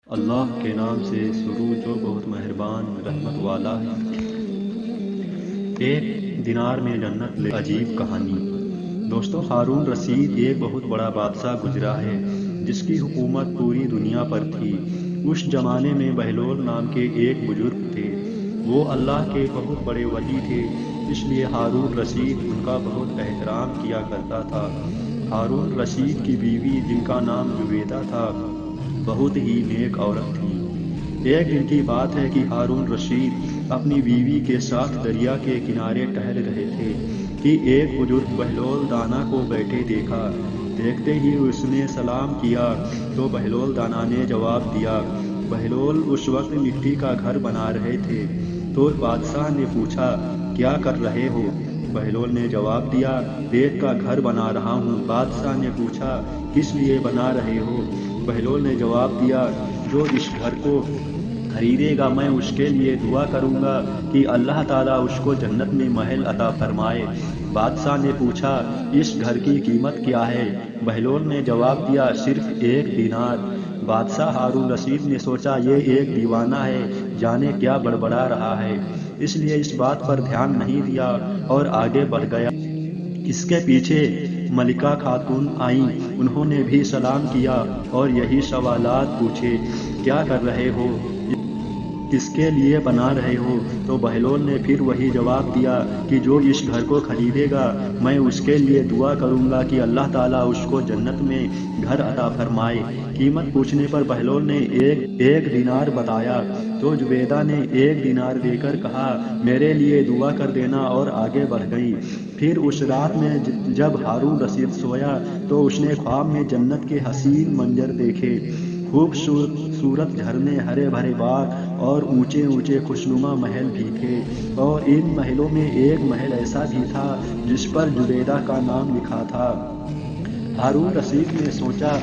اللہ کے نام سے شروع جو بہت مہربان رحمت والا ہے۔ ایک دینار میں جنت لے عجیب کہانی۔ دوستو، ہارون رشید ایک بہت بڑا بادشاہ گزرا ہے جس کی حکومت پوری دنیا پر تھی۔ اس زمانے میں بہلول نام کے ایک بزرگ تھے۔ وہ اللہ کے بہت بڑے ولی تھے، اس لیے ہارون رشید ان کا بہت احترام کیا کرتا تھا۔ ہارون رشید کی بیوی جن کا نام زبیدہ تھا بہت ہی نیک عورت تھی۔ ایک دن کی بات ہے کہ ہارون رشید اپنی بیوی کے ساتھ دریا کے کنارے ٹہل رہے تھے کہ ایک بزرگ بہلول دانا کو بیٹھے دیکھا۔ دیکھتے ہی اس نے سلام کیا تو بہلول دانا نے جواب دیا۔ بہلول اس وقت مٹی کا گھر بنا رہے تھے تو بادشاہ نے پوچھا، کیا کر رہے ہو؟ بہلول نے جواب دیا، ریت کا گھر بنا رہا ہوں۔ بادشاہ نے پوچھا، کس لیے بنا رہے ہو؟ بہلول نے جواب دیا، جو اس گھر کو خریدے گا میں اس کے لیے دعا کروں گا کہ اللہ تعالیٰ اس کو جنت میں محل عطا فرمائے۔ بادشاہ نے پوچھا، اس گھر کی قیمت کیا ہے؟ بہلول نے جواب دیا، صرف 1 دینار۔ بادشاہ ہارون رشید نے سوچا، یہ ایک دیوانہ ہے، جانے کیا بڑبڑا رہا ہے، اس لیے اس بات پر دھیان نہیں دیا اور آگے بڑھ گیا۔ اس کے پیچھے ملکہ خاتون آئیں، انہوں نے بھی سلام کیا اور یہی سوالات پوچھے، کیا کر رہے ہو؟ کس کے لیے بنا رہے ہو؟ تو بہلول نے پھر وہی جواب دیا کہ جو اس گھر کو خریدے گا میں اس کے لیے دعا کروں گا کہ اللہ تعالیٰ اس کو جنت میں گھر عطا فرمائے۔ قیمت پوچھنے پر بہلول نے ایک دینار بتایا تو زبیدہ نے 1 دینار دے کر کہا، میرے لیے دعا کر دینا، اور آگے بڑھ گئی۔ پھر اس رات میں جب ہارون رشید سویا تو اس نے خواب میں جنت کے حسین منظر دیکھے۔ خوبصورت جھرنے، ہرے بھرے باغ اور اونچے اونچے خوشنما محل بھی تھے، اور ان محلوں میں ایک محل ایسا بھی تھا جس پر زبیدہ کا نام لکھا تھا۔ ہارون رشید نے سوچا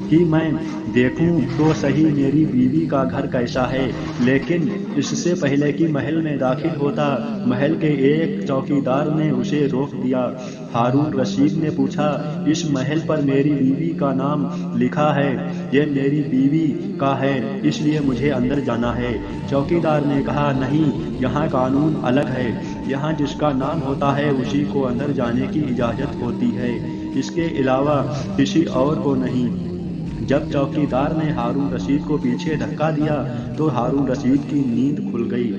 کہ میں دیکھوں تو صحیح میری بیوی کا گھر کیسا ہے، لیکن اس سے پہلے کہ محل میں داخل ہوتا محل کے ایک چوکیدار نے اسے روک دیا۔ ہارون رشید نے پوچھا، اس محل پر میری بیوی کا نام لکھا ہے، یہ میری بیوی کا ہے، اس لیے مجھے اندر جانا ہے۔ چوکیدار نے کہا، نہیں، یہاں قانون الگ ہے، یہاں جس کا نام ہوتا ہے اسی کو اندر جانے کی اجازت ہوتی ہے، اس کے علاوہ کسی اور کو نہیں۔ جب چوکیدار نے ہارون رشید کو پیچھے دھکا دیا تو ہارون رشید کی نیند کھل گئی۔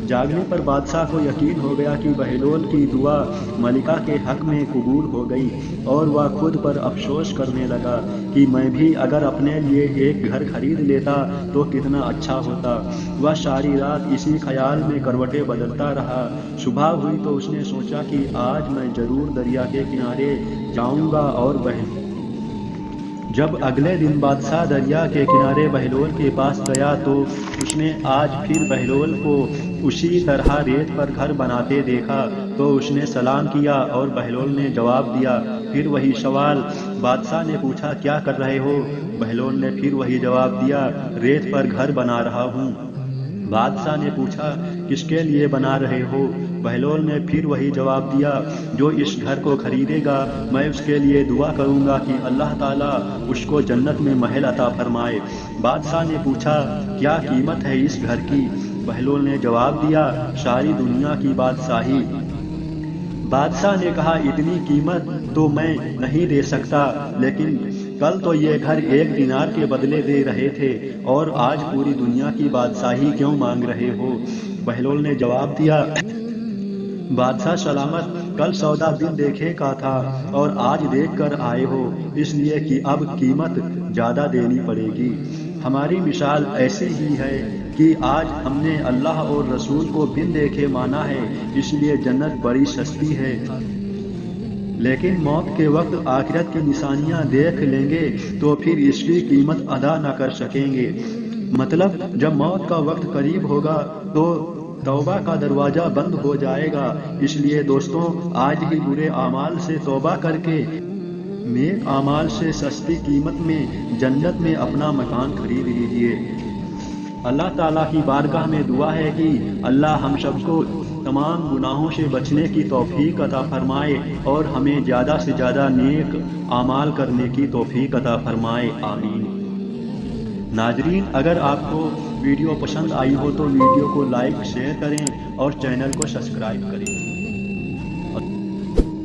جاگنے پر بادشاہ کو یقین ہو گیا کہ بہلول کی دعا ملکہ کے حق میں قبول ہو گئی، اور وہ خود پر افسوس کرنے لگا کہ میں بھی اگر اپنے لیے ایک گھر خرید لیتا تو کتنا اچھا ہوتا۔ وہ ساری رات اسی خیال میں کروٹیں بدلتا رہا۔ صبح ہوئی تو اس نے سوچا کہ آج میں ضرور دریا کے کنارے جاؤں گا اور جب اگلے دن بادشاہ دریا کے کنارے بہلول کے پاس گیا تو اس نے آج پھر بہلول کو اسی طرح ریت پر گھر بناتے دیکھا تو اس نے سلام کیا اور بہلول نے جواب دیا، پھر وہی سوال۔ بادشاہ نے پوچھا، کیا کر رہے ہو؟ بہلول نے پھر وہی جواب دیا، ریت پر گھر بنا رہا ہوں۔ بادشاہ نے پوچھا، کس کے لیے بنا رہے ہو؟ بہلول نے پھر وہی جواب دیا، جو اس گھر کو خریدے گا میں اس کے لیے دعا کروں گا کہ اللہ تعالیٰ اس کو جنت میں محل عطا فرمائے۔ بادشاہ نے پوچھا، کیا قیمت ہے اس گھر کی؟ بہلول نے جواب دیا، ساری دنیا کی بادشاہی۔ بادشاہ نے کہا، اتنی قیمت تو میں نہیں دے سکتا، لیکن کل تو یہ گھر 1 دینار کے بدلے دے رہے تھے، اور آج پوری دنیا کی بادشاہی کیوں مانگ رہے ہو؟ بہلول نے جواب دیا، بادشاہ سلامت، کل سودا بن دیکھے کا تھا اور آج دیکھ کر آئے ہو، اس لیے کہ اب قیمت زیادہ دینی پڑے گی۔ ہماری مثال ایسی ہی ہے کہ آج ہم نے اللہ اور رسول کو بن دیکھے مانا ہے، اس لیے جنت بڑی سستی ہے، لیکن موت کے وقت آخرت کی نشانیاں دیکھ لیں گے تو پھر اس کی قیمت ادا نہ کر سکیں گے۔ مطلب جب موت کا وقت قریب ہوگا تو توبہ کا دروازہ بند ہو جائے گا۔ اس لیے دوستوں، آج ہی برے اعمال سے توبہ کر کے نیک اعمال سے سستی قیمت میں جنت میں اپنا مکان خرید لیجئے۔ اللہ تعالیٰ کی بارگاہ میں دعا ہے کہ اللہ ہم سب کو تمام گناہوں سے بچنے کی توفیق عطا فرمائے اور ہمیں زیادہ سے زیادہ نیک اعمال کرنے کی توفیق عطا فرمائے، آمین۔ ناظرین، اگر آپ کو ویڈیو پسند آئی ہو تو ویڈیو کو لائک شیئر کریں اور چینل کو سبسکرائب کریں۔